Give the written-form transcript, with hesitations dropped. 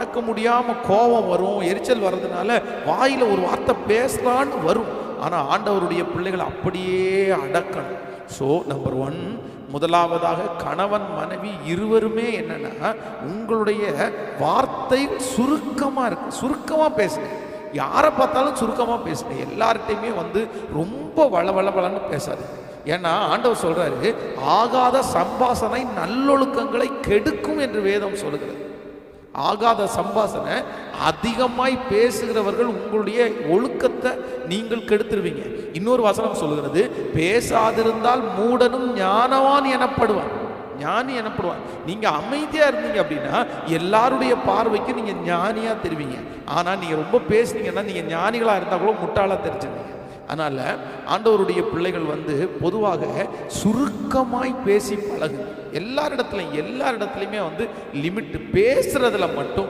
அடக்க முடியாமல் கோபம் வரும், எரிச்சல் வர்றதுனால வாயில் ஒரு வார்த்தை பேசலான்னு வரும். ஆனால் ஆண்டவருடைய பிள்ளைகள் அப்படியே அடக்கணும். ஸோ நம்பர் 1, முதலாவதாக கணவன் மனைவி இருவருமே என்னன்னா, உங்களுடைய வார்த்தை சுருக்கமாக இருக்கு, சுருக்கமாக பேசுங்க. யாரை பார்த்தாலும் சுருக்கமாக பேசுங்க. எல்லார்கிட்டையுமே ரொம்ப வளவளன்னு பேசாது. ஏன்னா ஆண்டவர் சொல்றாரு, ஆகாத சம்பாசனை நல்லொழுக்கங்களை கெடுக்கும் என்று வேதம் சொல்லுகிறது. ஆகாத சம்பாசனை அதிகமாய் பேசுகிறவர்கள் உங்களுடைய ஒழுக்கத்தை நீங்கள் கெடுத்துருவீங்க. இன்னொரு வசனம் சொல்லுகிறது, பேசாதிருந்தால் மூடனும் ஞானவான் எனப்படுவான், ஞானி எனப்படுவான். நீங்க அமைதியா இருந்தீங்க அப்படின்னா எல்லாருடைய பார்வைக்கு நீங்க ஞானியா தெரிவிங்க. ஆனா நீங்க ரொம்ப பேசுனீங்கன்னா நீங்க ஞானிகளா இருந்தா கூட முட்டாளா தெரிஞ்சுருவீங்க. அதனால ஆண்டவருடைய பிள்ளைகள் பொதுவாக சுருக்கமாய் பேசி பழகுங்க. எல்லாரிடத்துலையுமே லிமிட், பேசுறதுல மட்டும்